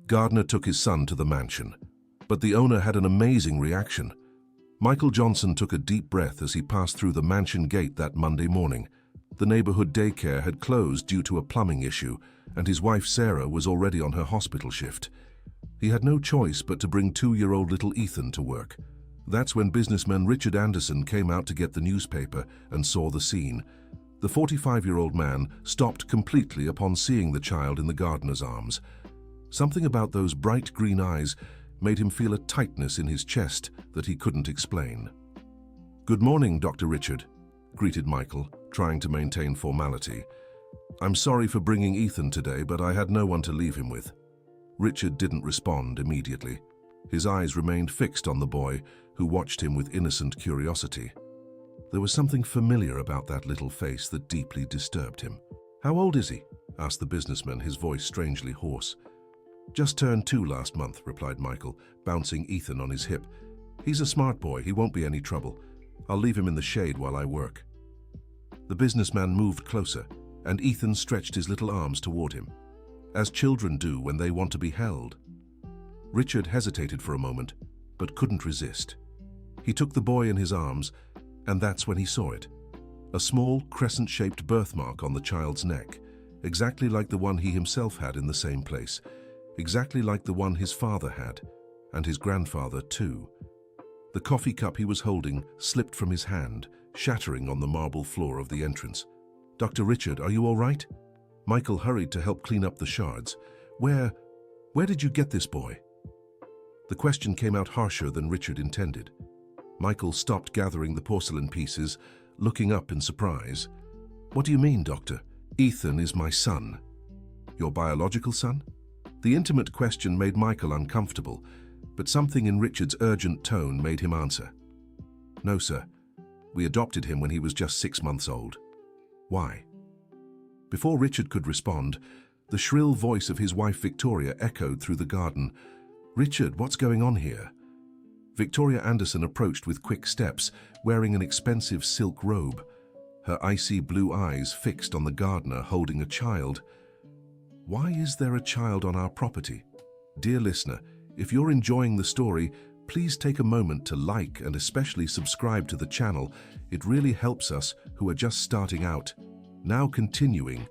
Gardner took his son to the mansion, but the owner had an amazing reaction. Michael Johnson took a deep breath as he passed through the mansion gate that Monday morning. The neighborhood daycare had closed due to a plumbing issue, and his wife Sarah was already on her hospital shift. He had no choice but to bring 2-year-old little Ethan to work. That's when businessman Richard Anderson came out to get the newspaper and saw the scene. The 45-year-old man stopped completely upon seeing the child in the gardener's arms. Something about those bright green eyes made him feel a tightness in his chest that he couldn't explain. "Good morning, Dr. Richard," greeted Michael, trying to maintain formality. "I'm sorry for bringing Ethan today, but I had no one to leave him with." Richard didn't respond immediately. His eyes remained fixed on the boy, who watched him with innocent curiosity. There was something familiar about that little face that deeply disturbed him. "How old is he?" asked the businessman, his voice strangely hoarse. "Just turned 2 last month," replied Michael, bouncing Ethan on his hip. "He's a smart boy, he won't be any trouble. I'll leave him in the shade while I work." The businessman moved closer, and Ethan stretched his little arms toward him, as children do when they want to be held. Richard hesitated for a moment, but couldn't resist. He took the boy in his arms, and that's when he saw it. A small, crescent-shaped birthmark on the child's neck, exactly like the one he himself had in the same place, exactly like the one his father had, and his grandfather too. The coffee cup he was holding slipped from his hand, shattering on the marble floor of the entrance. "Dr. Richard, are you all right?" Michael hurried to help clean up the shards. Where did you get this boy?" The question came out harsher than Richard intended. Michael stopped gathering the porcelain pieces, looking up in surprise. "What do you mean, Doctor? Ethan is my son." "Your biological son?" The intimate question made Michael uncomfortable, but something in Richard's urgent tone made him answer. "No, sir. We adopted him when he was just 6 months old." "Why?" Before Richard could respond, the shrill voice of his wife Victoria echoed through the garden. "Richard, what's going on here?" Victoria Anderson approached with quick steps, wearing an expensive silk robe, her icy blue eyes fixed on the gardener holding a child. "Why is there a child on our property?" Dear listener, if you're enjoying the story, please take a moment to like and especially subscribe to the channel. It really helps us who are just starting out. Now continuing.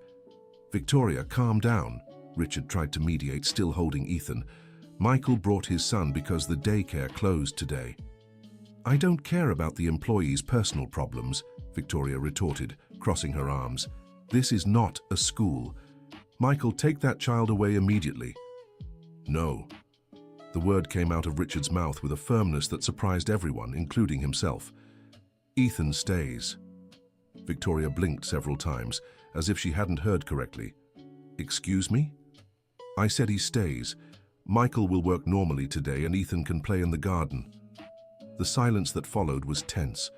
"Victoria, calm down," Richard tried to mediate, still holding Ethan. "Michael brought his son because the daycare closed today." "I don't care about the employees' personal problems," Victoria retorted, crossing her arms. "This is not a school. Michael, take that child away immediately." "No." The word came out of Richard's mouth with a firmness that surprised everyone, including himself. "Ethan stays." Victoria blinked several times, as if she hadn't heard correctly. "Excuse me?" "I said he stays. Michael will work normally today and Ethan can play in the garden." The silence that followed was tense.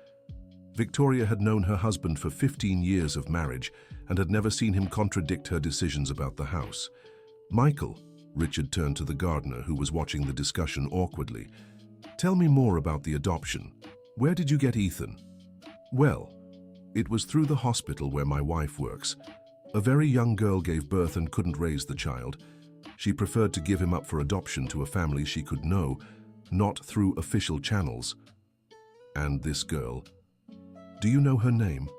Victoria had known her husband for 15 years of marriage and had never seen him contradict her decisions about the house. "Michael," Richard turned to the gardener, who was watching the discussion awkwardly. "Tell me more about the adoption. Where did you get Ethan?" "Well, it was through the hospital where my wife works. A very young girl gave birth and couldn't raise the child. She preferred to give him up for adoption to a family she could know, not through official channels." "And this girl? Do you know her name?"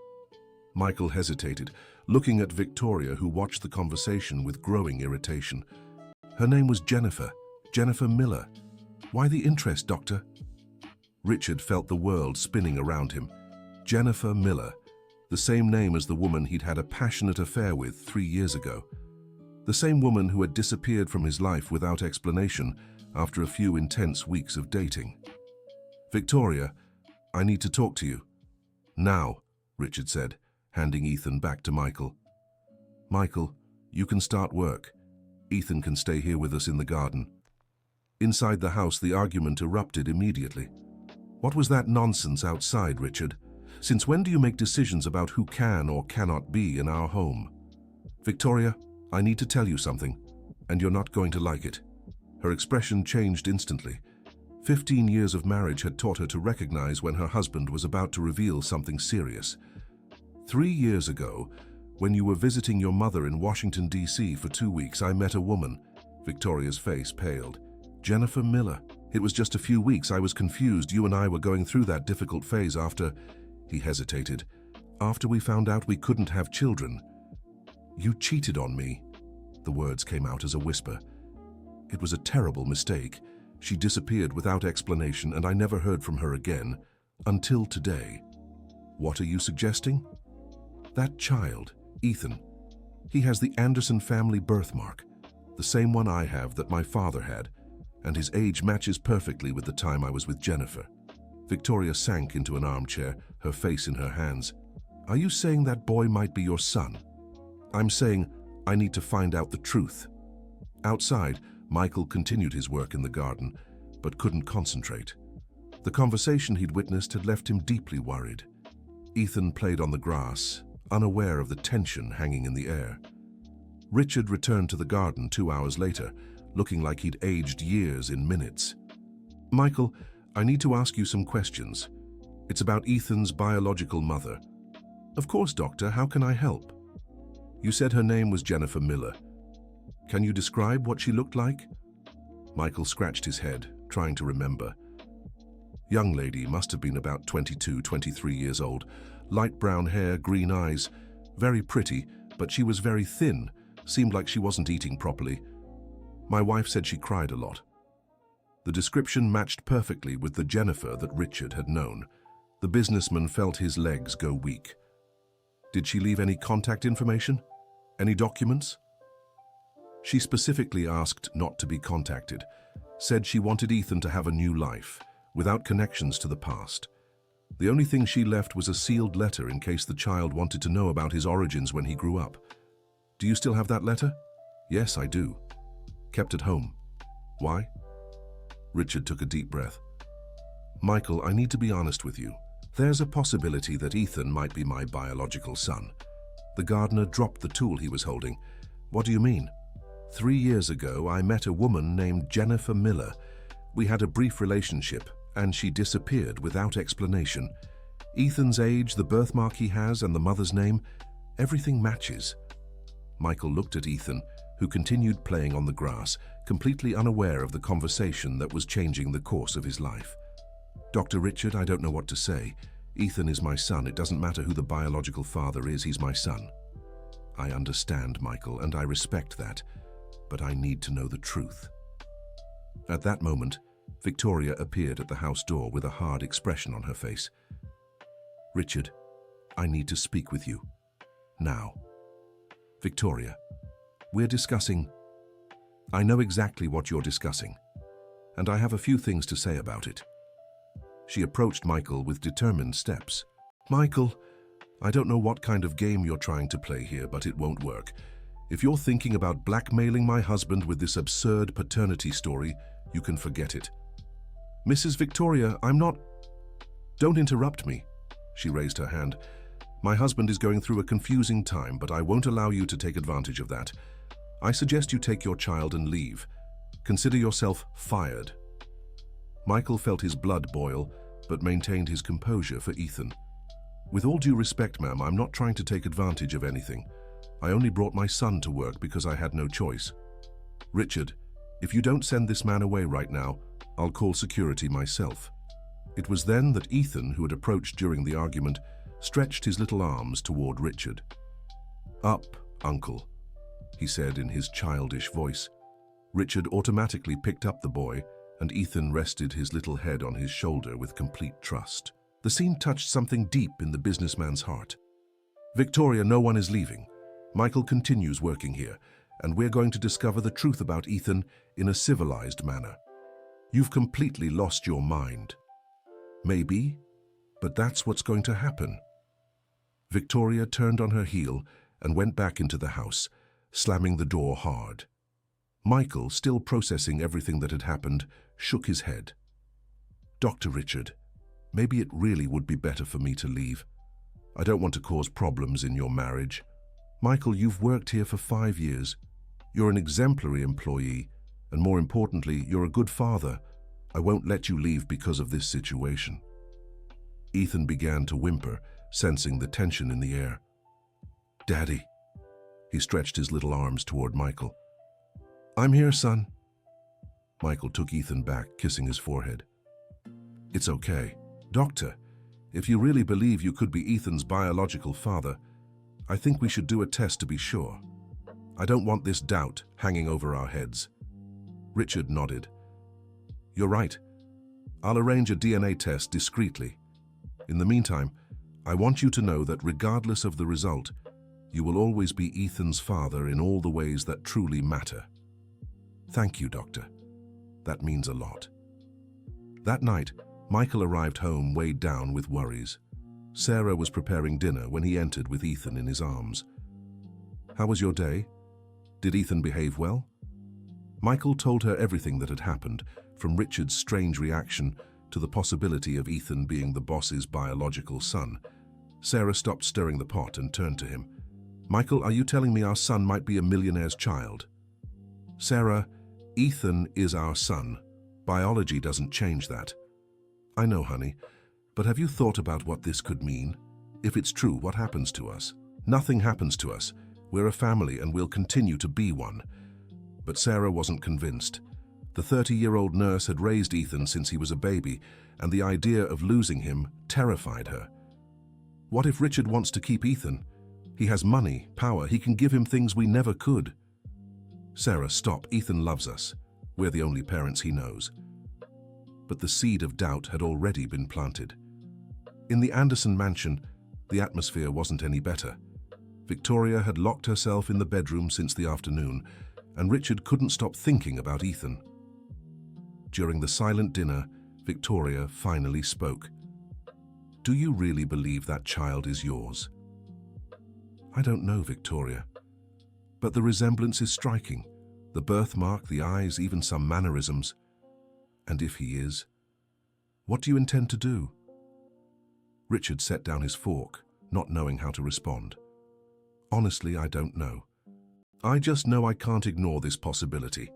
Michael hesitated, looking at Victoria, who watched the conversation with growing irritation. "Her name was Jennifer Miller. Why the interest, Doctor?" Richard felt the world spinning around him. Jennifer Miller, the same name as the woman he'd had a passionate affair with 3 years ago. The same woman who had disappeared from his life without explanation after a few intense weeks of dating. "Victoria, I need to talk to you." "Now," Richard said, handing Ethan back to Michael. "Michael, you can start work. Ethan can stay here with us in the garden." Inside the house, the argument erupted immediately. "What was that nonsense outside, Richard? Since when do you make decisions about who can or cannot be in our home?" "Victoria, I need to tell you something, and you're not going to like it." Her expression changed instantly. 15 years of marriage had taught her to recognize when her husband was about to reveal something serious. 3 years ago, when you were visiting your mother in Washington, D.C. for 2 weeks, I met a woman. Victoria's face paled. Jennifer Miller. It was just a few weeks. I was confused. You and I were going through that difficult phase after... He hesitated. After we found out we couldn't have children. You cheated on me. The words came out as a whisper. It was a terrible mistake. She disappeared without explanation and I never heard from her again. Until today. What are you suggesting? That child, Ethan. He has the Anderson family birthmark. The same one I have that my father had. And his age matches perfectly with the time I was with Jennifer. Victoria sank into an armchair, her face in her hands. Are you saying that boy might be your son? I'm saying I need to find out the truth. Outside, Michael continued his work in the garden, but couldn't concentrate. The conversation he'd witnessed had left him deeply worried. Ethan played on the grass, unaware of the tension hanging in the air. Richard returned to the garden 2 hours later, looking like he'd aged years in minutes. Michael, I need to ask you some questions. It's about Ethan's biological mother. Of course, Doctor, how can I help? You said her name was Jennifer Miller. Can you describe what she looked like? Michael scratched his head, trying to remember. Young lady must have been about 22, 23 years old. Light brown hair, green eyes. Very pretty, but she was very thin. Seemed like she wasn't eating properly. My wife said she cried a lot. The description matched perfectly with the Jennifer that Richard had known. The businessman felt his legs go weak. Did she leave any contact information? Any documents? She specifically asked not to be contacted, said she wanted Ethan to have a new life, without connections to the past. The only thing she left was a sealed letter in case the child wanted to know about his origins when he grew up. Do you still have that letter? Yes, I do. Kept at home. Why? Richard took a deep breath. Michael, I need to be honest with you. There's a possibility that Ethan might be my biological son. The gardener dropped the tool he was holding. What do you mean? 3 years ago, I met a woman named Jennifer Miller. We had a brief relationship, and she disappeared without explanation. Ethan's age, the birthmark he has, and the mother's name, everything matches. Michael looked at Ethan, who continued playing on the grass, completely unaware of the conversation that was changing the course of his life. Dr. Richard, I don't know what to say. Ethan is my son. It doesn't matter who the biological father is, he's my son. I understand, Michael, and I respect that, but I need to know the truth. At that moment, Victoria appeared at the house door with a hard expression on her face. Richard, I need to speak with you. Now. Victoria, we're discussing... I know exactly what you're discussing, and I have a few things to say about it. She approached Michael with determined steps. Michael, I don't know what kind of game you're trying to play here, but it won't work. If you're thinking about blackmailing my husband with this absurd paternity story, you can forget it. Mrs. Victoria, I'm not... Don't interrupt me. She raised her hand. My husband is going through a confusing time, but I won't allow you to take advantage of that. I suggest you take your child and leave. Consider yourself fired. Michael felt his blood boil, but maintained his composure for Ethan. With all due respect, ma'am, I'm not trying to take advantage of anything. I only brought my son to work because I had no choice. Richard, if you don't send this man away right now, I'll call security myself. It was then that Ethan, who had approached during the argument, stretched his little arms toward Richard. Up, uncle, he said in his childish voice. Richard automatically picked up the boy, and Ethan rested his little head on his shoulder with complete trust. The scene touched something deep in the businessman's heart. Victoria, no one is leaving. Michael continues working here, and we're going to discover the truth about Ethan in a civilized manner. You've completely lost your mind. Maybe, but that's what's going to happen. Victoria turned on her heel and went back into the house, slamming the door hard. Michael, still processing everything that had happened, shook his head. Dr. Richard, maybe it really would be better for me to leave. I don't want to cause problems in your marriage. Michael, you've worked here for 5 years. You're an exemplary employee, and more importantly, you're a good father. I won't let you leave because of this situation. Ethan began to whimper, sensing the tension in the air. Daddy. He stretched his little arms toward Michael. I'm here, son. Michael took Ethan back, kissing his forehead. It's okay. Doctor, if you really believe you could be Ethan's biological father, I think we should do a test to be sure. I don't want this doubt hanging over our heads. Richard nodded. You're right. I'll arrange a DNA test discreetly. In the meantime, I want you to know that regardless of the result, you will always be Ethan's father in all the ways that truly matter. Thank you, Doctor. That means a lot. That night, Michael arrived home weighed down with worries. Sarah was preparing dinner when he entered with Ethan in his arms. How was your day? Did Ethan behave well? Michael told her everything that had happened, from Richard's strange reaction to the possibility of Ethan being the boss's biological son. Sarah stopped stirring the pot and turned to him. Michael, are you telling me our son might be a millionaire's child? Sarah, Ethan is our son. Biology doesn't change that. I know, honey, but have you thought about what this could mean? If it's true, what happens to us? Nothing happens to us. We're a family and we'll continue to be one. But Sarah wasn't convinced. The 30-year-old nurse had raised Ethan since he was a baby, and the idea of losing him terrified her. What if Richard wants to keep Ethan? He has money, power, he can give him things we never could. Sarah, stop. Ethan loves us. We're the only parents he knows. But the seed of doubt had already been planted. In the Anderson mansion, the atmosphere wasn't any better. Victoria had locked herself in the bedroom since the afternoon, and Richard couldn't stop thinking about Ethan. During the silent dinner, Victoria finally spoke. Do you really believe that child is yours? I don't know, Victoria. But the resemblance is striking. The birthmark, the eyes, even some mannerisms. And if he is, what do you intend to do? Richard set down his fork, not knowing how to respond. Honestly, I don't know. I just know I can't ignore this possibility.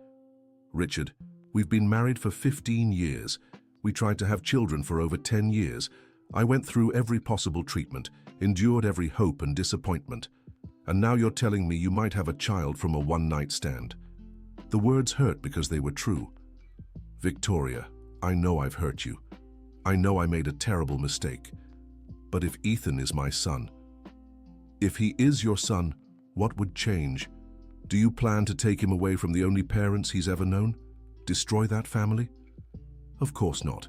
Richard, we've been married for 15 years. We tried to have children for over 10 years. I went through every possible treatment, endured every hope and disappointment. And now you're telling me you might have a child from a one-night stand. The words hurt because they were true. Victoria, I know I've hurt you. I know I made a terrible mistake. But if Ethan is my son, if he is your son, what would change? Do you plan to take him away from the only parents he's ever known? Destroy that family? Of course not.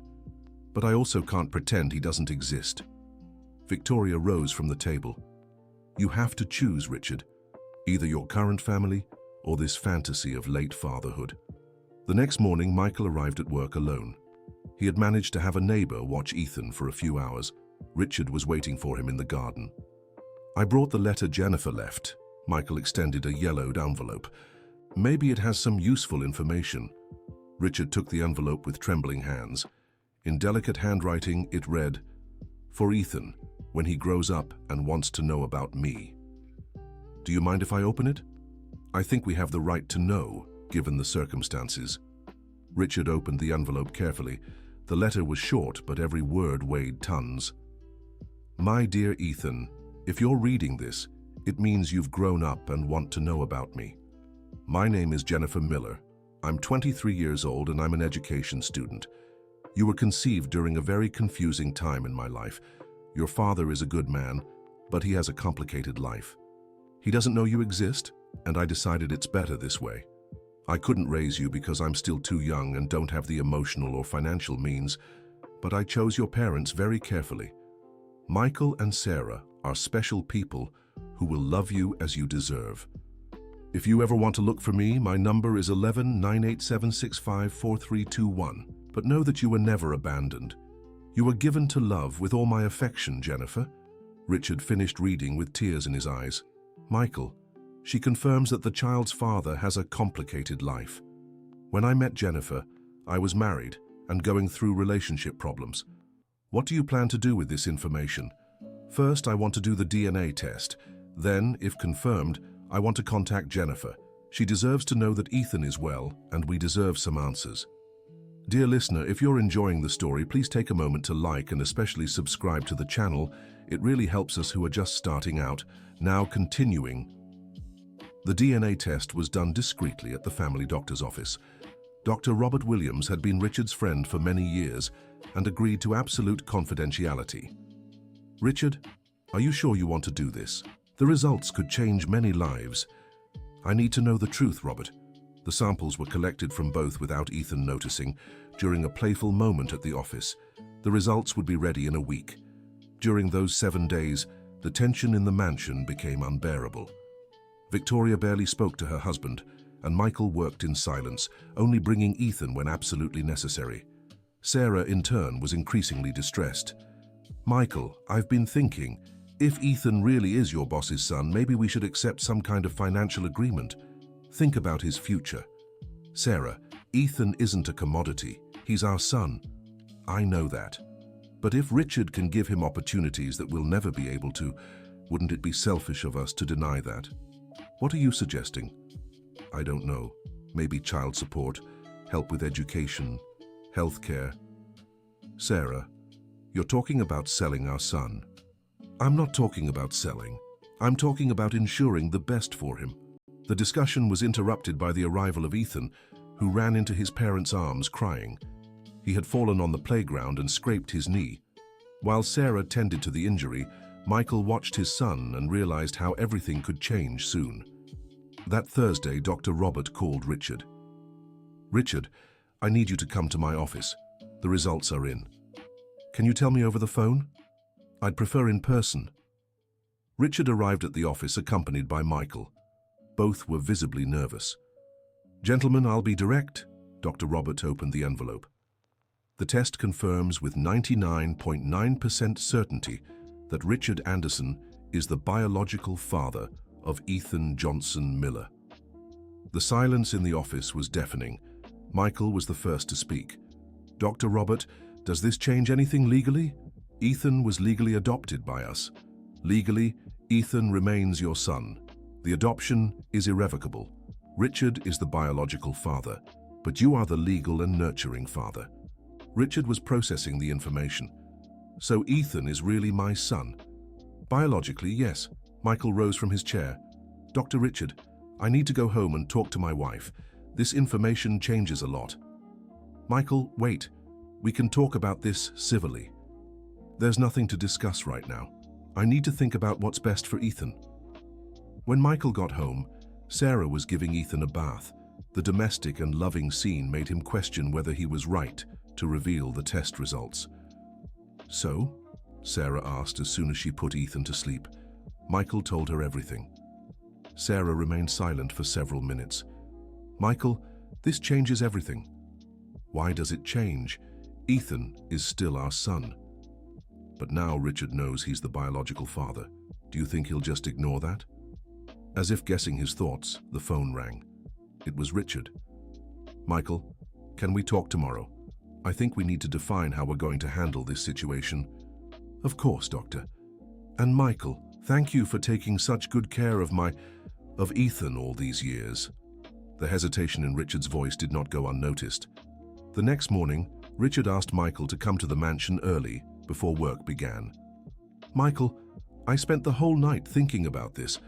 But I also can't pretend he doesn't exist. Victoria rose from the table. You have to choose, Richard. Either your current family or this fantasy of late fatherhood. The next morning, Michael arrived at work alone. He had managed to have a neighbor watch Ethan for a few hours. Richard was waiting for him in the garden. I brought the letter Jennifer left. Michael extended a yellowed envelope. Maybe it has some useful information. Richard took the envelope with trembling hands. In delicate handwriting, it read, For Ethan, when he grows up and wants to know about me. Do you mind if I open it? I think we have the right to know, given the circumstances. Richard opened the envelope carefully. The letter was short, but every word weighed tons. My dear Ethan, if you're reading this, it means you've grown up and want to know about me. My name is Jennifer Miller. I'm 23 years old and I'm an education student. You were conceived during a very confusing time in my life. Your father is a good man, but he has a complicated life. He doesn't know you exist, and I decided it's better this way. I couldn't raise you because I'm still too young and don't have the emotional or financial means, but I chose your parents very carefully. Michael and Sarah are special people who will love you as you deserve. If you ever want to look for me, my number is 11-98765-4321. But know that you were never abandoned. You were given to love with all my affection, Jennifer. Richard finished reading with tears in his eyes. Michael, she confirms that the child's father has a complicated life. When I met Jennifer, I was married and going through relationship problems. What do you plan to do with this information? First, I want to do the DNA test. Then, if confirmed, I want to contact Jennifer. She deserves to know that Ethan is well, and we deserve some answers. Dear listener, if you're enjoying the story, please take a moment to like and especially subscribe to the channel. It really helps us who are just starting out. Now continuing. The DNA test was done discreetly at the family doctor's office. Dr. Robert Williams had been Richard's friend for many years and agreed to absolute confidentiality. "Richard, are you sure you want to do this? The results could change many lives." "I need to know the truth, Robert." The samples were collected from both without Ethan noticing, during a playful moment at the office. The results would be ready in a week. During those 7 days, the tension in the mansion became unbearable. Victoria barely spoke to her husband, and Michael worked in silence, only bringing Ethan when absolutely necessary. Sarah, in turn, was increasingly distressed. "Michael, I've been thinking, if Ethan really is your boss's son, maybe we should accept some kind of financial agreement. Think about his future." "Sarah, Ethan isn't a commodity. He's our son." "I know that. But if Richard can give him opportunities that we'll never be able to, wouldn't it be selfish of us to deny that?" "What are you suggesting?" "I don't know. Maybe child support, help with education, healthcare." "Sarah, you're talking about selling our son." "I'm not talking about selling. I'm talking about ensuring the best for him." The discussion was interrupted by the arrival of Ethan, who ran into his parents' arms crying. He had fallen on the playground and scraped his knee. While Sarah tended to the injury, Michael watched his son and realized how everything could change soon. That Thursday, Dr. Robert called Richard. "Richard, I need you to come to my office. The results are in." "Can you tell me over the phone?" "I'd prefer in person." Richard arrived at the office accompanied by Michael. Both were visibly nervous. "Gentlemen, I'll be direct." Dr. Robert opened the envelope. "The test confirms with 99.9% certainty that Richard Anderson is the biological father of Ethan Johnson Miller." The silence in the office was deafening. Michael was the first to speak. "Dr. Robert, does this change anything legally?" "Ethan was legally adopted by us. Legally, Ethan remains your son. The adoption is irrevocable. Richard is the biological father, but you are the legal and nurturing father." Richard was processing the information. "So Ethan is really my son?" "Biologically, yes." Michael rose from his chair. "Dr. Richard, I need to go home and talk to my wife. This information changes a lot." "Michael, wait. We can talk about this civilly." "There's nothing to discuss right now. I need to think about what's best for Ethan." When Michael got home, Sarah was giving Ethan a bath. The domestic and loving scene made him question whether he was right to reveal the test results. "So?" Sarah asked as soon as she put Ethan to sleep. Michael told her everything. Sarah remained silent for several minutes. "Michael, this changes everything." "Why does it change? Ethan is still our son." "But now Richard knows he's the biological father. Do you think he'll just ignore that?" As if guessing his thoughts, the phone rang. It was Richard. "Michael, can we talk tomorrow? I think we need to define how we're going to handle this situation." "Of course, Doctor. And Michael, thank you for taking such good care of Ethan all these years." The hesitation in Richard's voice did not go unnoticed. The next morning, Richard asked Michael to come to the mansion early, before work began. "Michael, I spent the whole night thinking about this.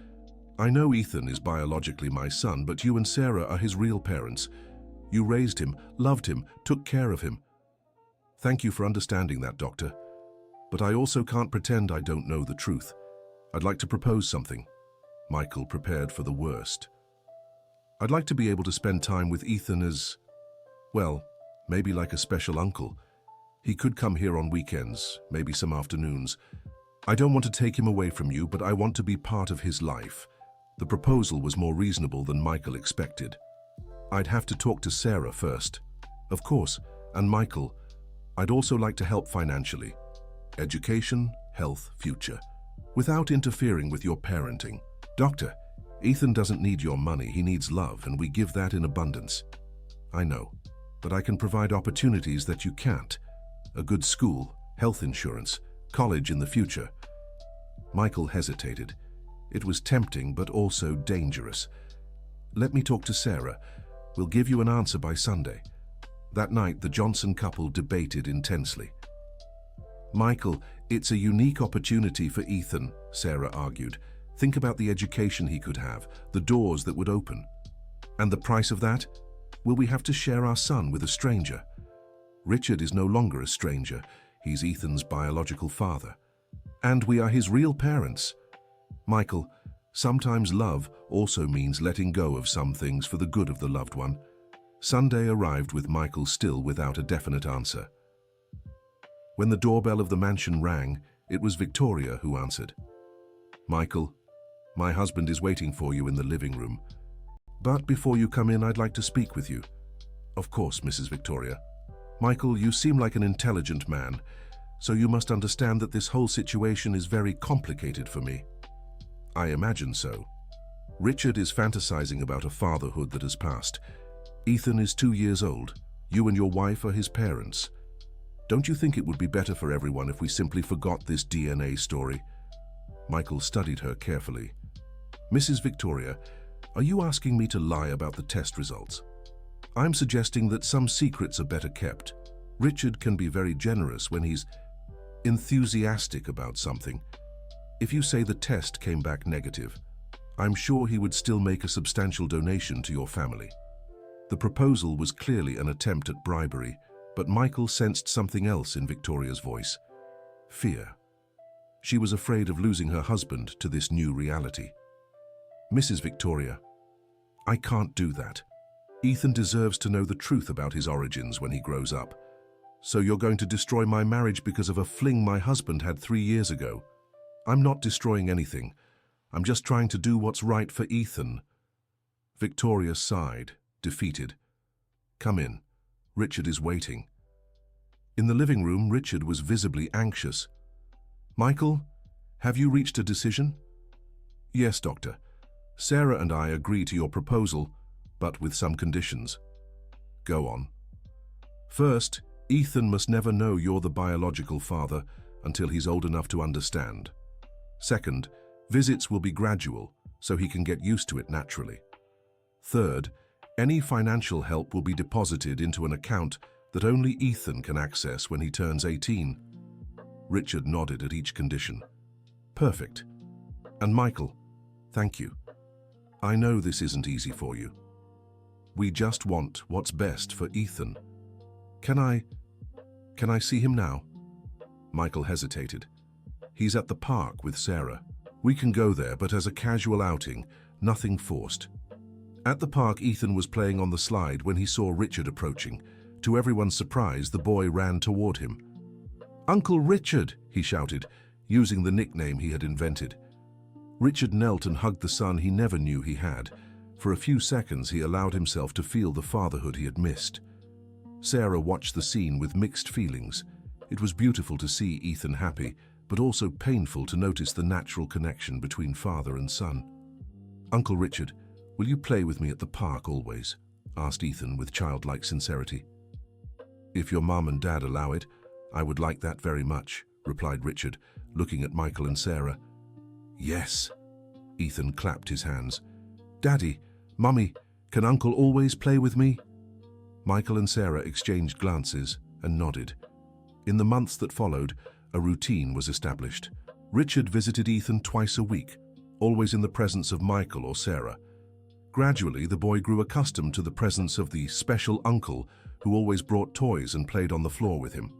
I know Ethan is biologically my son, but you and Sarah are his real parents. You raised him, loved him, took care of him. Thank you for understanding that, Doctor. But I also can't pretend I don't know the truth. I'd like to propose something." Michael prepared for the worst. "I'd like to be able to spend time with Ethan as, well, maybe like a special uncle. He could come here on weekends, maybe some afternoons. I don't want to take him away from you, but I want to be part of his life." The proposal was more reasonable than Michael expected. "I'd have to talk to Sarah first." "Of course. And Michael, I'd also like to help financially. Education, health, future. Without interfering with your parenting. Doctor, Ethan doesn't need your money, he needs love, and we give that in abundance." "I know, but I can provide opportunities that you can't. A good school, health insurance, college in the future." Michael hesitated. It was tempting, but also dangerous. "Let me talk to Sarah. We'll give you an answer by Sunday." That night, the Johnson couple debated intensely. "Michael, it's a unique opportunity for Ethan," Sarah argued. Think about the education he could have, the doors that would open. And the price of that? Will we have to share our son with a stranger? Richard is no longer a stranger. He's Ethan's biological father. And we are his real parents. Michael, sometimes love also means letting go of some things for the good of the loved one. Sunday arrived with Michael still without a definite answer. When the doorbell of the mansion rang, it was Victoria who answered. Michael, my husband is waiting for you in the living room. But before you come in, I'd like to speak with you. Of course, Mrs. Victoria. Michael, you seem like an intelligent man, so you must understand that this whole situation is very complicated for me. I imagine so. Richard is fantasizing about a fatherhood that has passed. Ethan is 2 years old. You and your wife are his parents. Don't you think it would be better for everyone if we simply forgot this DNA story? Michael studied her carefully. Mrs. Victoria, are you asking me to lie about the test results? I'm suggesting that some secrets are better kept. Richard can be very generous when he's enthusiastic about something. If you say the test came back negative, I'm sure he would still make a substantial donation to your family. The proposal was clearly an attempt at bribery, but Michael sensed something else in Victoria's voice. Fear. She was afraid of losing her husband to this new reality. Mrs. Victoria, I can't do that. Ethan deserves to know the truth about his origins when he grows up. So you're going to destroy my marriage because of a fling my husband had 3 years ago? I'm not destroying anything. I'm just trying to do what's right for Ethan. Victoria sighed, defeated. Come in. Richard is waiting. In the living room, Richard was visibly anxious. Michael, have you reached a decision? Yes, Doctor. Sarah and I agree to your proposal, but with some conditions. Go on. First, Ethan must never know you're the biological father until he's old enough to understand. Second, visits will be gradual, so he can get used to it naturally. Third, any financial help will be deposited into an account that only Ethan can access when he turns 18. Richard nodded at each condition. Perfect. And Michael, thank you. I know this isn't easy for you. We just want what's best for Ethan. Can I see him now? Michael hesitated. He's at the park with Sarah. We can go there, but as a casual outing, nothing forced. At the park, Ethan was playing on the slide when he saw Richard approaching. To everyone's surprise, the boy ran toward him. Uncle Richard, he shouted, using the nickname he had invented. Richard knelt and hugged the son he never knew he had. For a few seconds, he allowed himself to feel the fatherhood he had missed. Sarah watched the scene with mixed feelings. It was beautiful to see Ethan happy, but also painful to notice the natural connection between father and son. Uncle Richard, will you play with me at the park always? Asked Ethan with childlike sincerity. If your mom and dad allow it, I would like that very much, replied Richard, looking at Michael and Sarah. Yes. Ethan clapped his hands. Daddy, Mummy, can Uncle always play with me? Michael and Sarah exchanged glances and nodded. In the months that followed, a routine was established. Richard visited Ethan twice a week, always in the presence of Michael or Sarah. Gradually, the boy grew accustomed to the presence of the special uncle who always brought toys and played on the floor with him.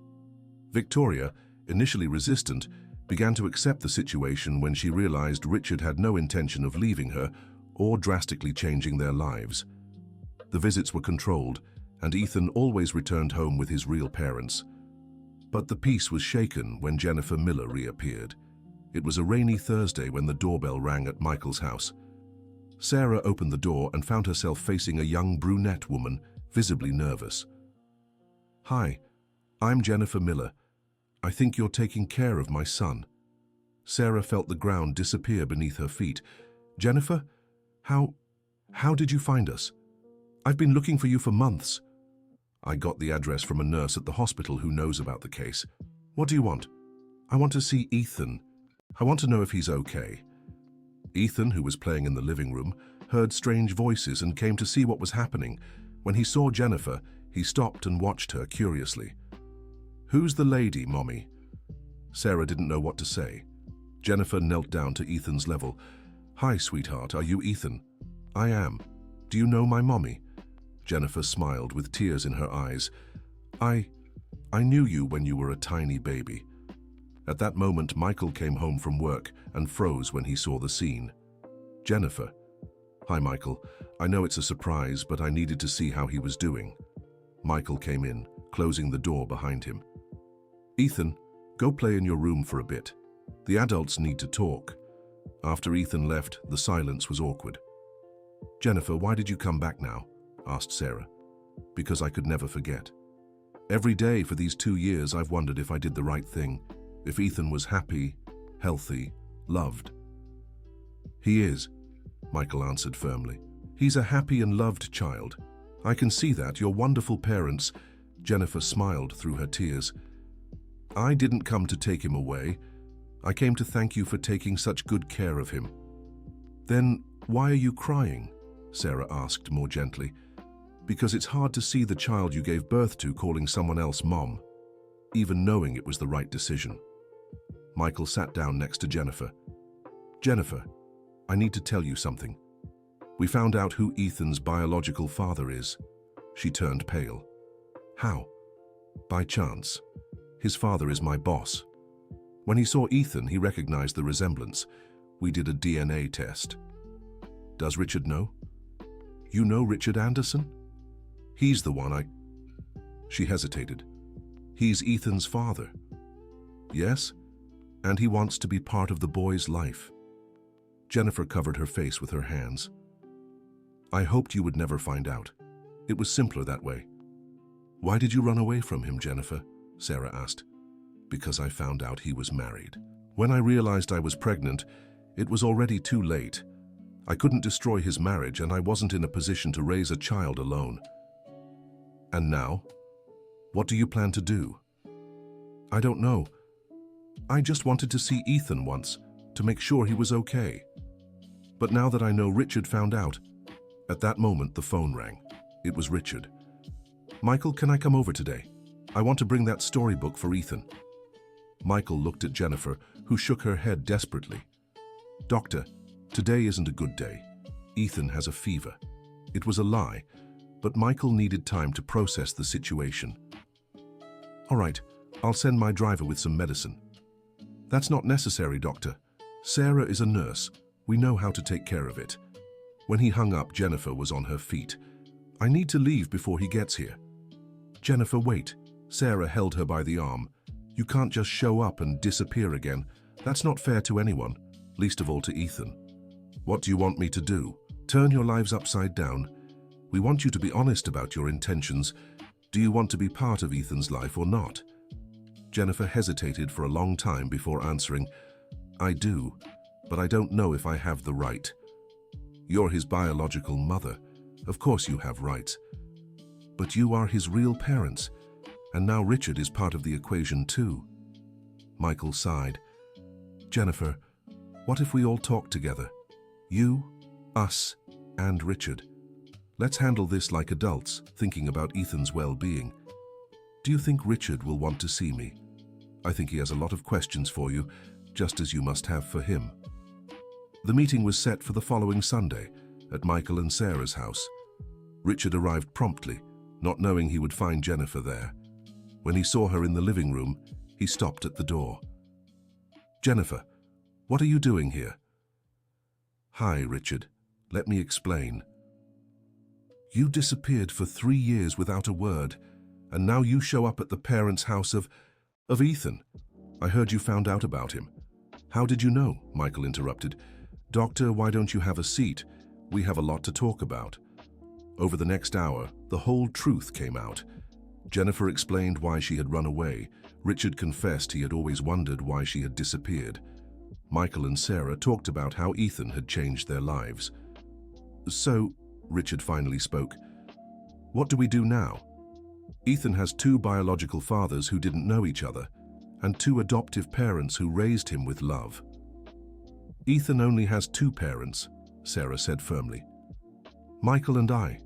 Victoria, initially resistant, began to accept the situation when she realized Richard had no intention of leaving her or drastically changing their lives. The visits were controlled, and Ethan always returned home with his real parents. But the peace was shaken when Jennifer Miller reappeared. It was a rainy Thursday when the doorbell rang at Michael's house. Sarah opened the door and found herself facing a young brunette woman, visibly nervous. Hi, I'm Jennifer Miller. I think you're taking care of my son. Sarah felt the ground disappear beneath her feet. Jennifer, how did you find us? I've been looking for you for months. I got the address from a nurse at the hospital who knows about the case. What do you want? I want to see Ethan. I want to know if he's okay. Ethan, who was playing in the living room, heard strange voices and came to see what was happening. When he saw Jennifer, he stopped and watched her curiously. Who's the lady, Mommy? Sarah didn't know what to say. Jennifer knelt down to Ethan's level. "Hi, sweetheart, are you Ethan?" "I am. Do you know my mommy?" Jennifer smiled with tears in her eyes. I knew you when you were a tiny baby." At that moment, Michael came home from work and froze when he saw the scene. "Jennifer." "Hi, Michael. I know it's a surprise, but I needed to see how he was doing." Michael came in, closing the door behind him. "Ethan, go play in your room for a bit. The adults need to talk." After Ethan left, the silence was awkward. "Jennifer, why did you come back now?" asked Sarah. "Because I could never forget. Every day for these 2 years, I've wondered if I did the right thing, if Ethan was happy, healthy, loved." "He is," Michael answered firmly. "He's a happy and loved child. I can see that. You're wonderful parents." Jennifer smiled through her tears. "I didn't come to take him away. I came to thank you for taking such good care of him." "Then why are you crying?" Sarah asked more gently. "Because it's hard to see the child you gave birth to calling someone else mom, even knowing it was the right decision." Michael sat down next to Jennifer. "Jennifer, I need to tell you something. We found out who Ethan's biological father is." She turned pale. "How?" "By chance. His father is my boss. When he saw Ethan, he recognized the resemblance. We did a DNA test." "Does Richard know?" "You know Richard Anderson? He's the one I—" She hesitated. "He's Ethan's father." "Yes, and he wants to be part of the boy's life." Jennifer covered her face with her hands. "I hoped you would never find out. It was simpler that way." "Why did you run away from him, Jennifer?" Sarah asked. "Because I found out he was married. When I realized I was pregnant, it was already too late. I couldn't destroy his marriage, and I wasn't in a position to raise a child alone." "And now? What do you plan to do?" "I don't know. I just wanted to see Ethan once, to make sure he was okay. But now that I know Richard found out..." At that moment, the phone rang. It was Richard. "Michael, can I come over today? I want to bring that storybook for Ethan." Michael looked at Jennifer, who shook her head desperately. "Doctor, today isn't a good day. Ethan has a fever." It was a lie, but Michael needed time to process the situation. "All right, I'll send my driver with some medicine." "That's not necessary, doctor. Sarah is a nurse. We know how to take care of it." When he hung up, Jennifer was on her feet. "I need to leave before he gets here." "Jennifer, wait." Sarah held her by the arm. "You can't just show up and disappear again. That's not fair to anyone, least of all to Ethan." "What do you want me to do? Turn your lives upside down? We want you to be honest about your intentions. Do you want to be part of Ethan's life or not?" Jennifer hesitated for a long time before answering. "I do, but I don't know if I have the right." "You're his biological mother. Of course you have rights. But you are his real parents, and now Richard is part of the equation too." Michael sighed. "Jennifer, what if we all talk together? You, us, and Richard. Let's handle this like adults, thinking about Ethan's well-being. Do you think Richard will want to see me? I think he has a lot of questions for you, just as you must have for him." The meeting was set for the following Sunday at Michael and Sarah's house. Richard arrived promptly, not knowing he would find Jennifer there. When he saw her in the living room, he stopped at the door. "Jennifer, what are you doing here?" "Hi, Richard. Let me explain. You disappeared for 3 years without a word, and now you show up at the parents' house of Ethan. I heard you found out about him." "How did you know?" Michael interrupted. "Doctor, why don't you have a seat? We have a lot to talk about." Over the next hour, the whole truth came out. Jennifer explained why she had run away. Richard confessed he had always wondered why she had disappeared. Michael and Sarah talked about how Ethan had changed their lives. "So," Richard finally spoke, "what do we do now? Ethan has 2 biological fathers who didn't know each other, and 2 adoptive parents who raised him with love." "Ethan only has 2 parents," Sarah said firmly. "Michael and I.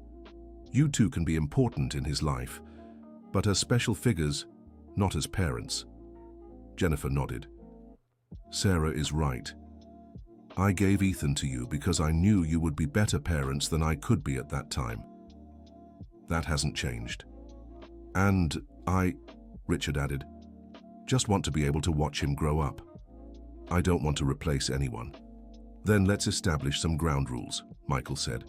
You 2 can be important in his life, but as special figures, not as parents." Jennifer nodded. "Sarah is right. I gave Ethan to you because I knew you would be better parents than I could be at that time. That hasn't changed. And I, Richard added, just want to be able to watch him grow up. I don't want to replace anyone. Then let's establish some ground rules, Michael said.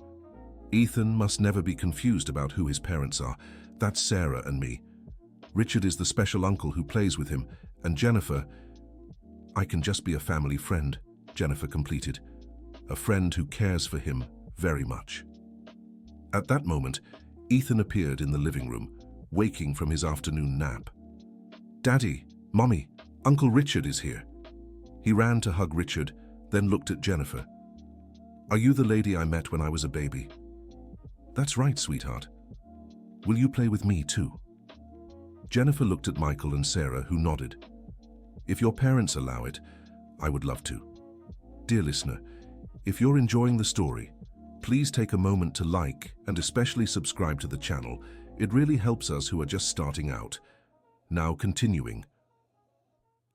Ethan must never be confused about who his parents are. That's Sarah and me. Richard is the special uncle who plays with him, and Jennifer, I can just be a family friend, Jennifer completed. A friend who cares for him very much. At that moment, Ethan appeared in the living room, waking from his afternoon nap. Daddy, Mommy, Uncle Richard is here. He ran to hug Richard, then looked at Jennifer. Are you the lady I met when I was a baby? That's right, sweetheart. Will you play with me too? Jennifer looked at Michael and Sarah, who nodded. If your parents allow it, I would love to. Dear listener, if you're enjoying the story, please take a moment to like and especially subscribe to the channel. It really helps us who are just starting out. Now continuing.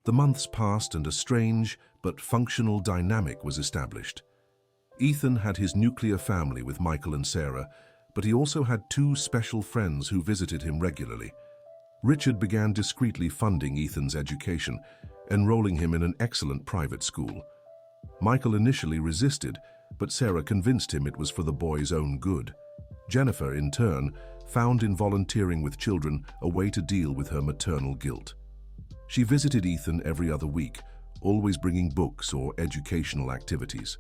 The months passed and a strange but functional dynamic was established. Ethan had his nuclear family with Michael and Sarah, but he also had two special friends who visited him regularly. Richard began discreetly funding Ethan's education, enrolling him in an excellent private school. Michael initially resisted, but Sarah convinced him it was for the boy's own good. Jennifer, in turn, found in volunteering with children a way to deal with her maternal guilt. She visited Ethan every other week, always bringing books or educational activities.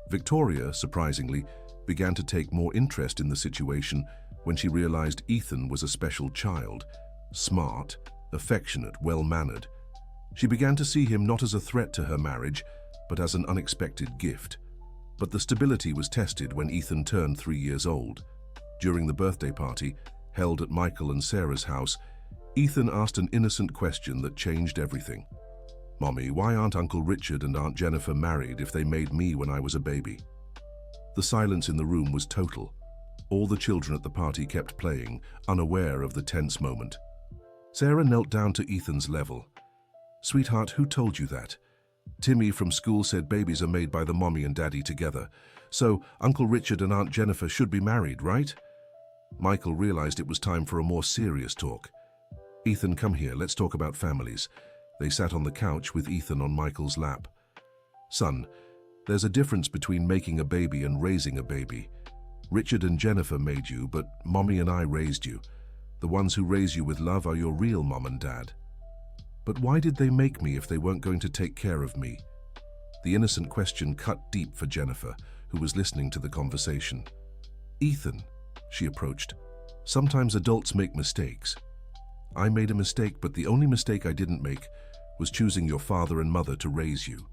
Victoria, surprisingly, began to take more interest in the situation when she realized Ethan was a special child, smart, affectionate, well-mannered. She began to see him not as a threat to her marriage, but as an unexpected gift. But the stability was tested when Ethan turned 3 years old. During the birthday party, held at Michael and Sarah's house, Ethan asked an innocent question that changed everything. Mommy, why aren't Uncle Richard and Aunt Jennifer married if they made me when I was a baby? The silence in the room was total. All the children at the party kept playing, unaware of the tense moment. Sarah knelt down to Ethan's level. Sweetheart, who told you that? Timmy from school said babies are made by the mommy and daddy together. So Uncle Richard and Aunt Jennifer should be married, right? Michael realized it was time for a more serious talk. Ethan, come here, let's talk about families. They sat on the couch with Ethan on Michael's lap. Son, there's a difference between making a baby and raising a baby. Richard and Jennifer made you, but Mommy and I raised you. The ones who raise you with love are your real mom and dad. But why did they make me if they weren't going to take care of me? The innocent question cut deep for Jennifer, who was listening to the conversation. Ethan, she approached, sometimes adults make mistakes. I made a mistake, but the only mistake I didn't make was choosing your father and mother to raise you.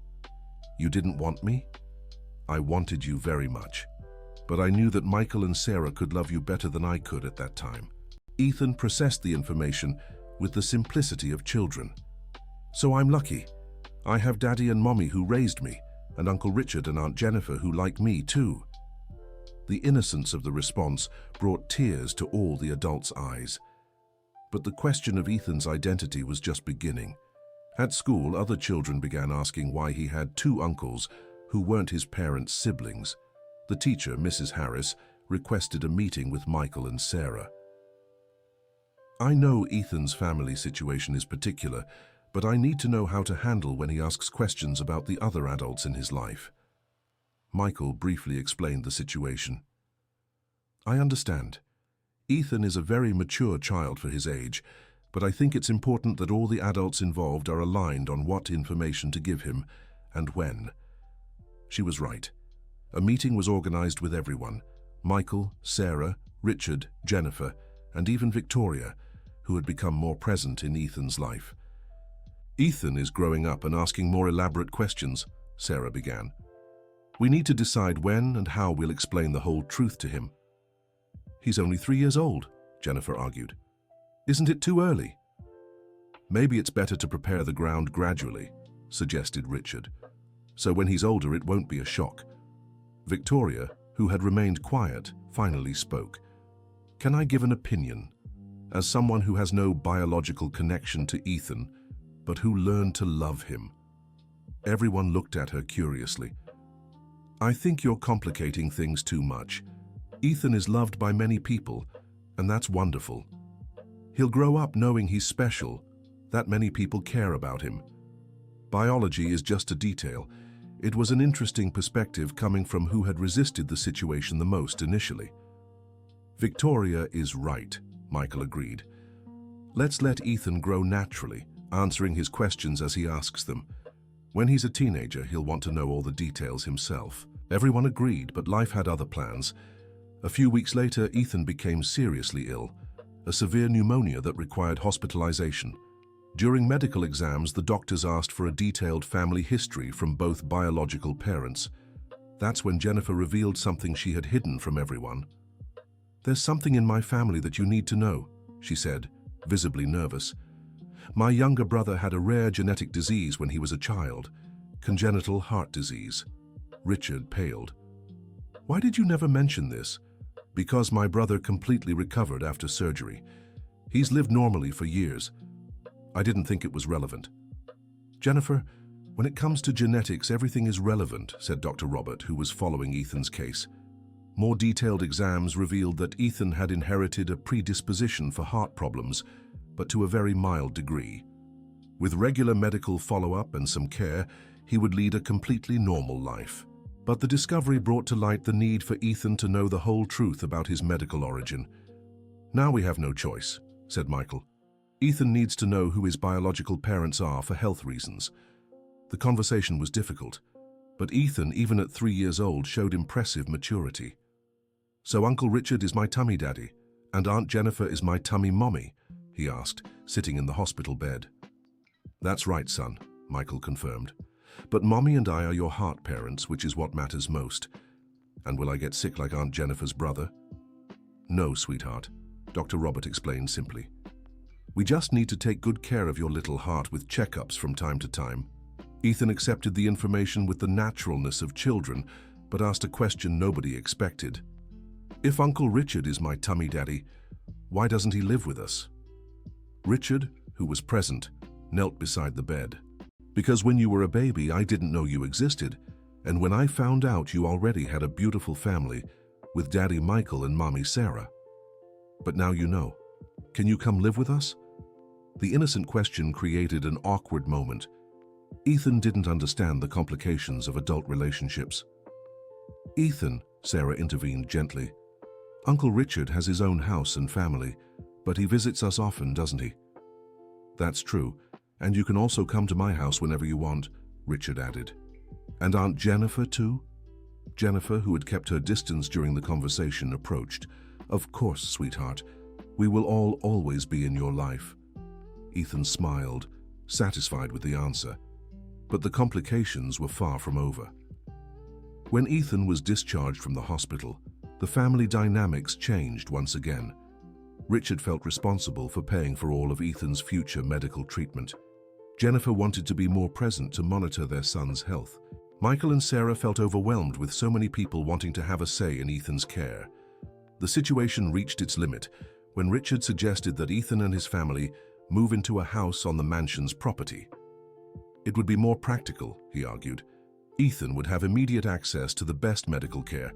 You didn't want me? I wanted you very much. But I knew that Michael and Sarah could love you better than I could at that time. Ethan processed the information with the simplicity of children. So I'm lucky. I have Daddy and Mommy who raised me, and Uncle Richard and Aunt Jennifer who like me too. The innocence of the response brought tears to all the adults' eyes. But the question of Ethan's identity was just beginning. At school, other children began asking why he had two uncles who weren't his parents' siblings. The teacher, Mrs. Harris, requested a meeting with Michael and Sarah. I know Ethan's family situation is particular, but I need to know how to handle when he asks questions about the other adults in his life. Michael briefly explained the situation. I understand. Ethan is a very mature child for his age, but I think it's important that all the adults involved are aligned on what information to give him and when. She was right. A meeting was organized with everyone, Michael, Sarah, Richard, Jennifer, and even Victoria, who had become more present in Ethan's life. Ethan is growing up and asking more elaborate questions, Sarah began. We need to decide when and how we'll explain the whole truth to him. He's only 3 years old, Jennifer argued. Isn't it too early? Maybe it's better to prepare the ground gradually, suggested Richard. So when he's older, it won't be a shock. Victoria, who had remained quiet, finally spoke. Can I give an opinion? As someone who has no biological connection to Ethan, but who learned to love him. Everyone looked at her curiously. I think you're complicating things too much. Ethan is loved by many people, and that's wonderful. He'll grow up knowing he's special, that many people care about him. Biology is just a detail. It was an interesting perspective coming from who had resisted the situation the most initially. Victoria is right, Michael agreed. Let's let Ethan grow naturally, answering his questions as he asks them. When he's a teenager, he'll want to know all the details himself. Everyone agreed, but life had other plans. A few weeks later, Ethan became seriously ill, a severe pneumonia that required hospitalization. During medical exams, the doctors asked for a detailed family history from both biological parents. That's when Jennifer revealed something she had hidden from everyone. "There's something in my family that you need to know," she said, visibly nervous. "My younger brother had a rare genetic disease when he was a child, congenital heart disease." Richard paled. "Why did you never mention this?" "Because my brother completely recovered after surgery. He's lived normally for years. I didn't think it was relevant." "Jennifer, when it comes to genetics, everything is relevant," said Dr. Robert, who was following Ethan's case. More detailed exams revealed that Ethan had inherited a predisposition for heart problems, but to a very mild degree. With regular medical follow-up and some care, he would lead a completely normal life. But the discovery brought to light the need for Ethan to know the whole truth about his medical origin. "Now we have no choice," said Michael. "Ethan needs to know who his biological parents are for health reasons." The conversation was difficult, but Ethan, even at 3 years old, showed impressive maturity. "So Uncle Richard is my tummy daddy, and Aunt Jennifer is my tummy mommy?" he asked, sitting in the hospital bed. "That's right, son," Michael confirmed. "But Mommy and I are your heart parents, which is what matters most. And will I get sick like Aunt Jennifer's brother?" "No, sweetheart," Dr. Robert explained simply. "We just need to take good care of your little heart with checkups from time to time." Ethan accepted the information with the naturalness of children, but asked a question nobody expected. "If Uncle Richard is my tummy daddy, why doesn't he live with us?" Richard, who was present, knelt beside the bed. "Because when you were a baby, I didn't know you existed, and when I found out, you already had a beautiful family with Daddy Michael and Mommy Sarah. But now you know. Can you come live with us?" The innocent question created an awkward moment. Ethan didn't understand the complications of adult relationships. "Ethan," Sarah intervened gently, "Uncle Richard has his own house and family, but he visits us often, doesn't he?" "That's true, and you can also come to my house whenever you want," Richard added. "And Aunt Jennifer too?" Jennifer, who had kept her distance during the conversation, approached. "Of course, sweetheart. We will all always be in your life." Ethan smiled, satisfied with the answer. But the complications were far from over. When Ethan was discharged from the hospital, the family dynamics changed once again. Richard felt responsible for paying for all of Ethan's future medical treatment. Jennifer wanted to be more present to monitor their son's health. Michael and Sarah felt overwhelmed with so many people wanting to have a say in Ethan's care. The situation reached its limit when Richard suggested that Ethan and his family move into a house on the mansion's property. It would be more practical, he argued. Ethan would have immediate access to the best medical care.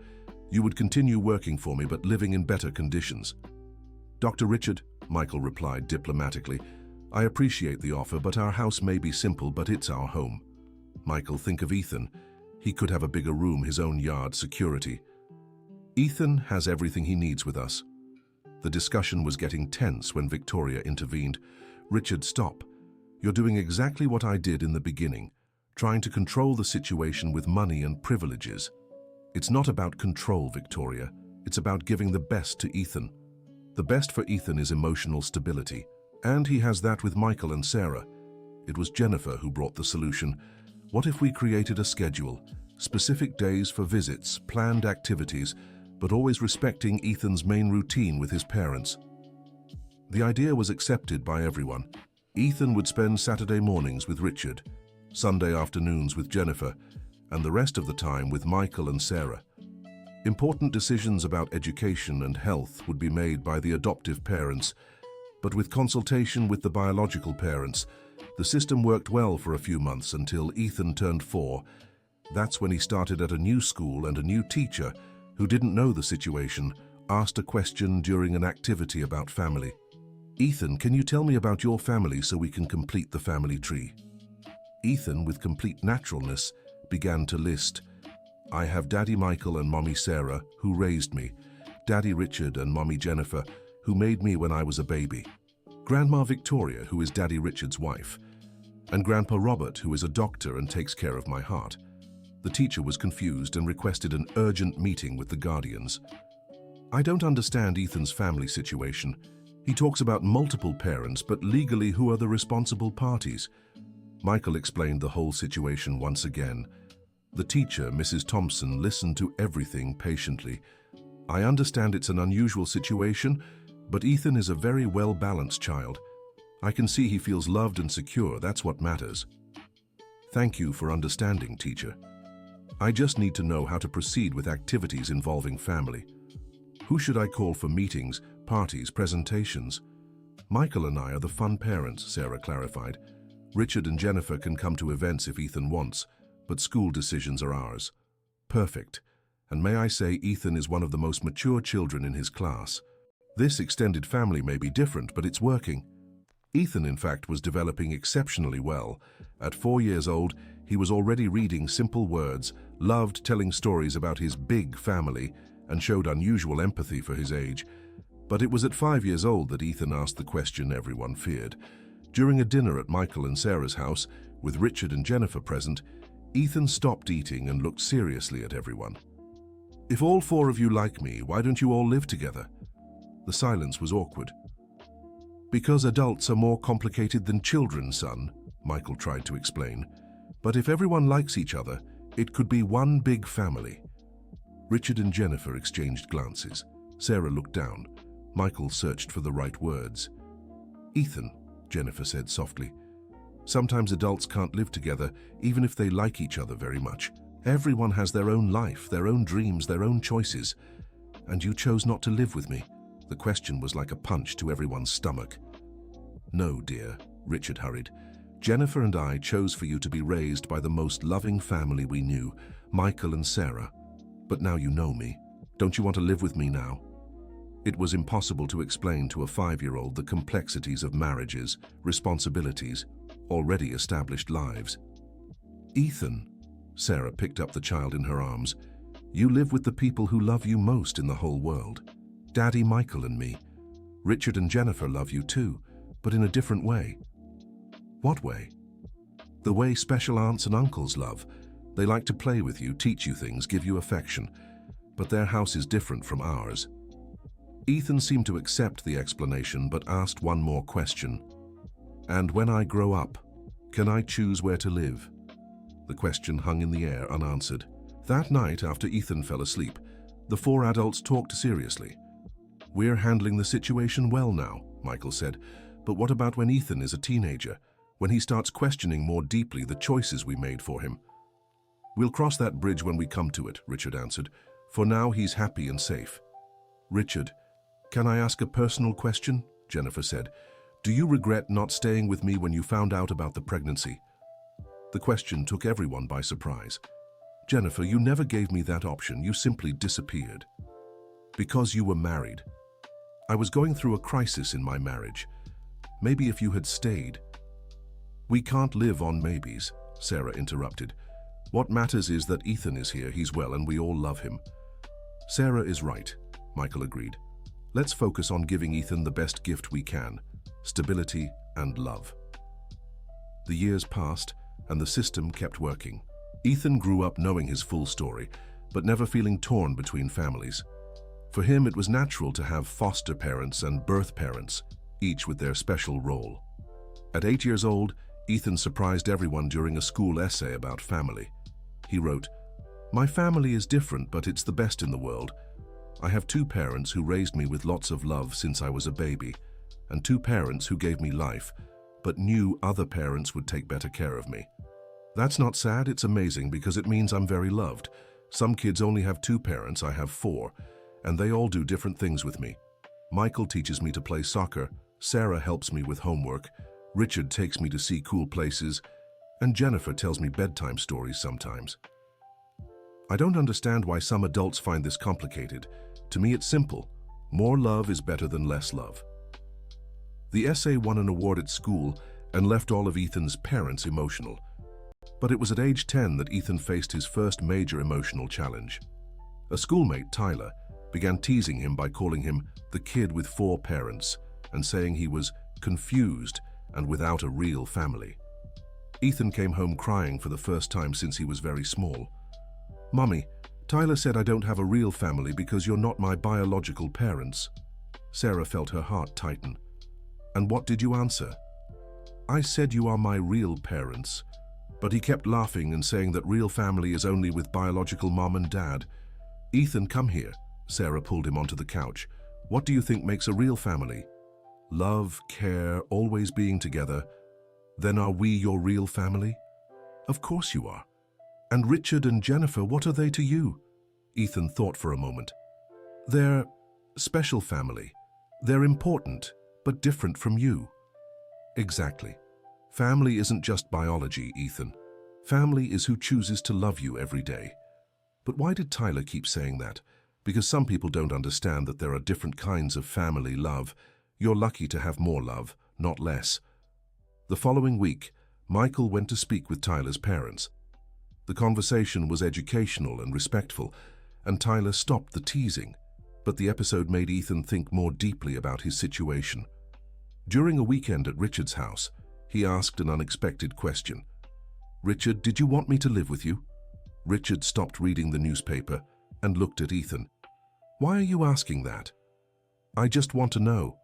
You would continue working for me but living in better conditions. "Dr. Richard," Michael replied diplomatically, "I appreciate the offer, but our house may be simple, but it's our home." "Michael, think of Ethan. He could have a bigger room, his own yard, security." "Ethan has everything he needs with us." The discussion was getting tense when Victoria intervened. "Richard, stop. You're doing exactly what I did in the beginning, trying to control the situation with money and privileges. It's not about control, Victoria. It's about giving the best to Ethan. The best for Ethan is emotional stability, and he has that with Michael and Sarah. It was Jennifer who brought the solution. What if we created a schedule, specific days for visits, planned activities, but always respecting Ethan's main routine with his parents?" The idea was accepted by everyone. Ethan would spend Saturday mornings with Richard, Sunday afternoons with Jennifer, and the rest of the time with Michael and Sarah. Important decisions about education and health would be made by the adoptive parents, but with consultation with the biological parents, the system worked well for a few months until Ethan turned 4 That's when he started at a new school, and a new teacher, who didn't know the situation, asked a question during an activity about family. "Ethan, can you tell me about your family so we can complete the family tree?" Ethan, with complete naturalness, began to list. "I have Daddy Michael and Mommy Sarah, who raised me, Daddy Richard and Mommy Jennifer, who made me when I was a baby, Grandma Victoria, who is Daddy Richard's wife, and Grandpa Robert, who is a doctor and takes care of my heart." The teacher was confused and requested an urgent meeting with the guardians. "I don't understand Ethan's family situation. He talks about multiple parents, but legally who are the responsible parties?" Michael explained the whole situation once again. The teacher, Mrs. Thompson, listened to everything patiently. "I understand it's an unusual situation, but Ethan is a very well-balanced child. I can see he feels loved and secure. That's what matters." "Thank you for understanding, teacher. I just need to know how to proceed with activities involving family. Who should I call for meetings, parties, presentations?" "Michael and I are the fun parents," Sarah clarified. "Richard and Jennifer can come to events if Ethan wants, but school decisions are ours." "Perfect. And may I say, Ethan is one of the most mature children in his class. This extended family may be different, but it's working." Ethan, in fact, was developing exceptionally well. At 4 years old, he was already reading simple words, loved telling stories about his big family, and showed unusual empathy for his age. But it was at 5 years old that Ethan asked the question everyone feared. During a dinner at Michael and Sarah's house, with Richard and Jennifer present, Ethan stopped eating and looked seriously at everyone. "If all 4 of you like me, why don't you all live together?" The silence was awkward. "Because adults are more complicated than children, son," Michael tried to explain. "But if everyone likes each other, it could be one big family." Richard and Jennifer exchanged glances. Sarah looked down. Michael searched for the right words. "Ethan," Jennifer said softly, "sometimes adults can't live together even if they like each other very much. Everyone has their own life, their own dreams, their own choices. And you chose not to live with me." The question was like a punch to everyone's stomach. "No, dear," Richard hurried. "Jennifer and I chose for you to be raised by the most loving family we knew, Michael and Sarah. But now you know me. Don't you want to live with me now?" It was impossible to explain to a 5-year-old the complexities of marriages, responsibilities, already established lives. "Ethan," Sarah picked up the child in her arms, "you live with the people who love you most in the whole world. Daddy Michael and me. Richard and Jennifer love you too, but in a different way." "What way?" "The way special aunts and uncles love. They like to play with you, teach you things, give you affection. But their house is different from ours." Ethan seemed to accept the explanation, but asked one more question. "And when I grow up, can I choose where to live?" The question hung in the air unanswered. That night, after Ethan fell asleep, the 4 adults talked seriously. "We're handling the situation well now," Michael said. "But what about when Ethan is a teenager, when he starts questioning more deeply the choices we made for him?" "We'll cross that bridge when we come to it," Richard answered. "For now, he's happy and safe." "Richard, can I ask a personal question?" Jennifer said. "Do you regret not staying with me when you found out about the pregnancy?" The question took everyone by surprise. "Jennifer, you never gave me that option. You simply disappeared." "Because you were married. I was going through a crisis in my marriage. Maybe if you had stayed." "We can't live on maybes," Sarah interrupted. "What matters is that Ethan is here, he's well, and we all love him." "Sarah is right," Michael agreed. "Let's focus on giving Ethan the best gift we can, stability and love." The years passed, and the system kept working. Ethan grew up knowing his full story, but never feeling torn between families. For him, it was natural to have foster parents and birth parents, each with their special role. At 8 years old, Ethan surprised everyone during a school essay about family. He wrote, "My family is different, but it's the best in the world. I have 2 parents who raised me with lots of love since I was a baby, and 2 parents who gave me life, but knew other parents would take better care of me. That's not sad, it's amazing because it means I'm very loved. Some kids only have 2 parents, I have 4, and they all do different things with me. Michael teaches me to play soccer, Sarah helps me with homework, Richard takes me to see cool places, and Jennifer tells me bedtime stories sometimes." I don't understand why some adults find this complicated. To me, it's simple. More love is better than less love. The essay won an award at school and left all of Ethan's parents emotional. But it was at age 10 that Ethan faced his first major emotional challenge. A schoolmate, Tyler, began teasing him by calling him the kid with 4 parents and saying he was confused and without a real family. Ethan came home crying for the first time since he was very small. "Mummy, Tyler said I don't have a real family because you're not my biological parents." Sarah felt her heart tighten. "And what did you answer?" "I said you are my real parents." But he kept laughing and saying that real family is only with biological mom and dad. "Ethan, come here." Sarah pulled him onto the couch. "What do you think makes a real family?" "Love, care, always being together." "Then are we your real family?" "Of course you are." "And Richard and Jennifer, what are they to you?" Ethan thought for a moment. "They're special family. They're important, but different from you." "Exactly. Family isn't just biology, Ethan. Family is who chooses to love you every day." But why did Tyler keep saying that? Because some people don't understand that there are different kinds of family love. You're lucky to have more love, not less. The following week, Michael went to speak with Tyler's parents. The conversation was educational and respectful, and Tyler stopped the teasing. But the episode made Ethan think more deeply about his situation. During a weekend at Richard's house, he asked an unexpected question. "Richard, did you want me to live with you?" Richard stopped reading the newspaper and looked at Ethan. "Why are you asking that?" "I just want to know.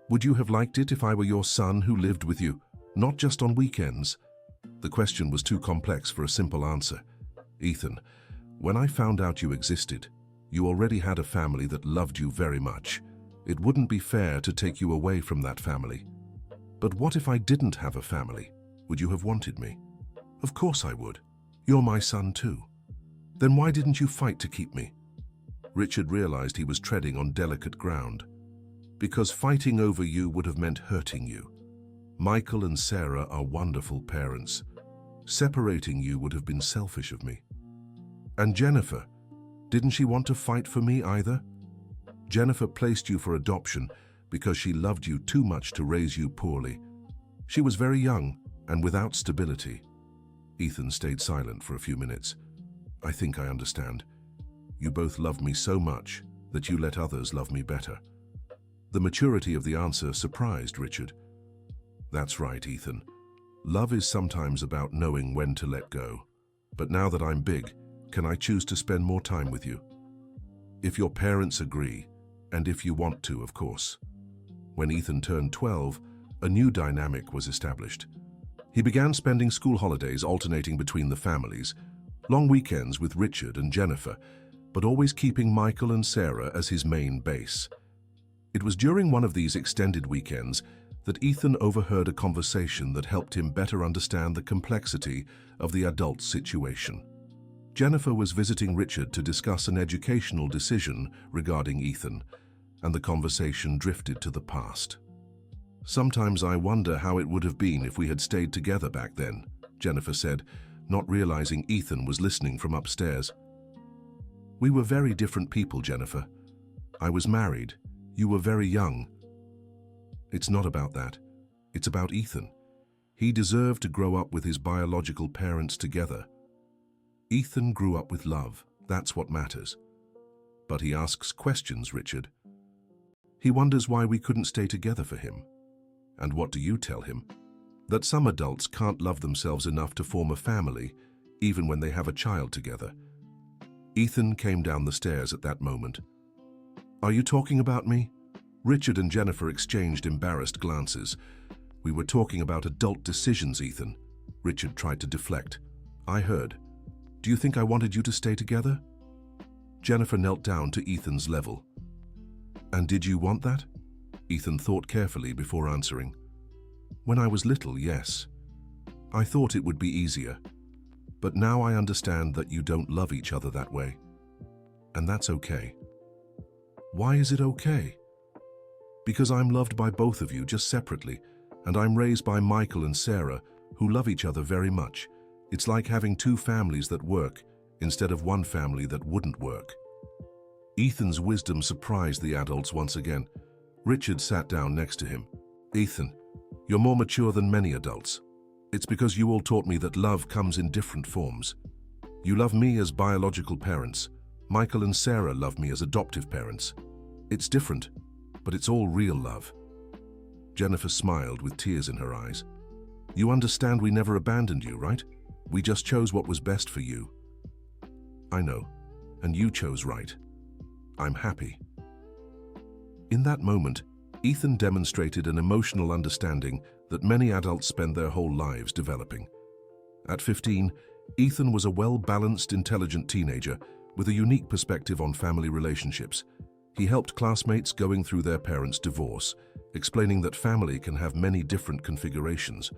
Would you have liked it if I were your son who lived with you, not just on weekends?" The question was too complex for a simple answer. "Ethan, when I found out you existed, you already had a family that loved you very much. It wouldn't be fair to take you away from that family." "But what if I didn't have a family? Would you have wanted me?" "Of course I would. You're my son too." "Then why didn't you fight to keep me?" Richard realized he was treading on delicate ground. "Because fighting over you would have meant hurting you. Michael and Sarah are wonderful parents. Separating you would have been selfish of me." "And Jennifer, didn't she want to fight for me either?" "Jennifer placed you for adoption because she loved you too much to raise you poorly. She was very young and without stability." Ethan stayed silent for a few minutes. "I think I understand. You both loved me so much that you let others love me better." The maturity of the answer surprised Richard. "That's right, Ethan. Love is sometimes about knowing when to let go. But now that I'm big, can I choose to spend more time with you?" "If your parents agree, and if you want to, of course." When Ethan turned 12, a new dynamic was established. He began spending school holidays alternating between the families, long weekends with Richard and Jennifer, but always keeping Michael and Sarah as his main base. It was during one of these extended weekends that Ethan overheard a conversation that helped him better understand the complexity of the adult situation. Jennifer was visiting Richard to discuss an educational decision regarding Ethan, and the conversation drifted to the past. "Sometimes I wonder how it would have been if we had stayed together back then," Jennifer said, not realizing Ethan was listening from upstairs. "We were very different people, Jennifer. I was married. You were very young." "It's not about that. It's about Ethan. He deserved to grow up with his biological parents together. Ethan grew up with love. That's what matters." "But he asks questions, Richard. He wonders why we couldn't stay together for him." "And what do you tell him?" "That some adults can't love themselves enough to form a family, even when they have a child together." Ethan came down the stairs at that moment. "Are you talking about me?" Richard and Jennifer exchanged embarrassed glances. "We were talking about adult decisions, Ethan." Richard tried to deflect. "I heard. Do you think I wanted you to stay together?" Jennifer knelt down to Ethan's level. "And did you want that?" Ethan thought carefully before answering. "When I was little, yes. I thought it would be easier. But now I understand that you don't love each other that way. And that's okay." "Why is it okay?" "Because I'm loved by both of you just separately, and I'm raised by Michael and Sarah, who love each other very much. It's like having two families that work, instead of one family that wouldn't work. Ethan's wisdom surprised the adults once again. Richard sat down next to him. "Ethan, you're more mature than many adults. It's because you all taught me that love comes in different forms. You love me as biological parents. Michael and Sarah love me as adoptive parents. It's different, but it's all real love." Jennifer smiled with tears in her eyes. "You understand we never abandoned you, right? We just chose what was best for you." "I know, and you chose right. I'm happy." In that moment, Ethan demonstrated an emotional understanding that many adults spend their whole lives developing. At 15, Ethan was a well-balanced, intelligent teenager with a unique perspective on family relationships. He helped classmates going through their parents' divorce, explaining that family can have many different configurations.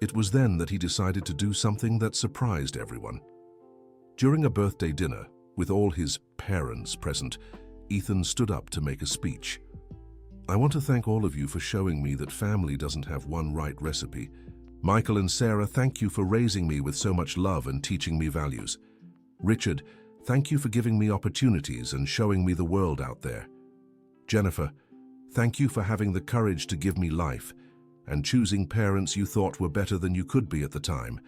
It was then that he decided to do something that surprised everyone. During a birthday dinner, with all his parents present, Ethan stood up to make a speech. "I want to thank all of you for showing me that family doesn't have one right recipe. Michael and Sarah, thank you for raising me with so much love and teaching me values. Richard, thank you for giving me opportunities and showing me the world out there. Jennifer, thank you for having the courage to give me life and choosing parents you thought were better than you could be at the time.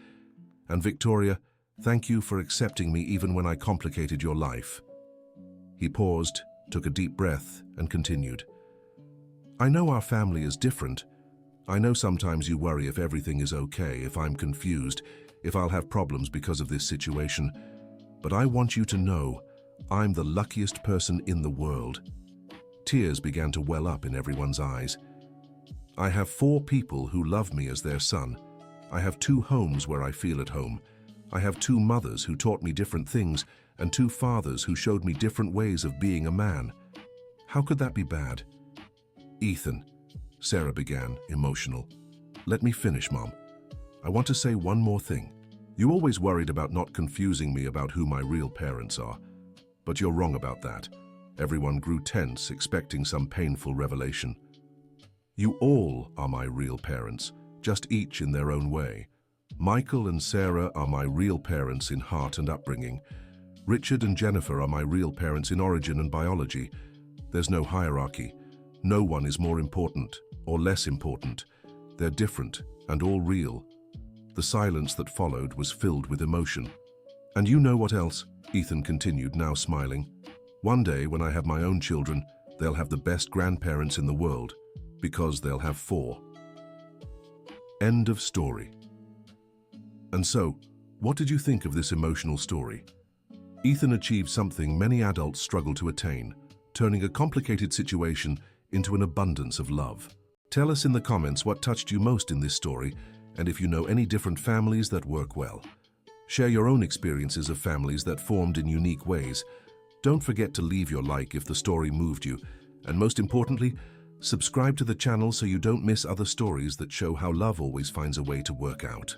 And Victoria, thank you for accepting me even when I complicated your life." He paused, took a deep breath, and continued. "I know our family is different. I know sometimes you worry if everything is okay, if I'm confused, if I'll have problems because of this situation. But I want you to know I'm the luckiest person in the world." Tears began to well up in everyone's eyes. "I have 4 people who love me as their son. I have 2 homes where I feel at home. I have 2 mothers who taught me different things and 2 fathers who showed me different ways of being a man. How could that be bad?" "Ethan," Sarah began, emotional. "Let me finish, Mom. I want to say one more thing. You always worried about not confusing me about who my real parents are. But you're wrong about that." Everyone grew tense, expecting some painful revelation. "You all are my real parents, just each in their own way. Michael and Sarah are my real parents in heart and upbringing. Richard and Jennifer are my real parents in origin and biology. There's no hierarchy. No one is more important or less important. They're different and all real." The silence that followed was filled with emotion. "And you know what else?" Ethan continued, now smiling. "One day, when I have my own children, they'll have the best grandparents in the world, because they'll have 4. End of story. And so, what did you think of this emotional story? Ethan achieved something many adults struggle to attain, turning a complicated situation into an abundance of love. Tell us in the comments what touched you most in this story, and if you know any different families that work well. Share your own experiences of families that formed in unique ways. Don't forget to leave your like if the story moved you, and most importantly, subscribe to the channel so you don't miss other stories that show how love always finds a way to work out.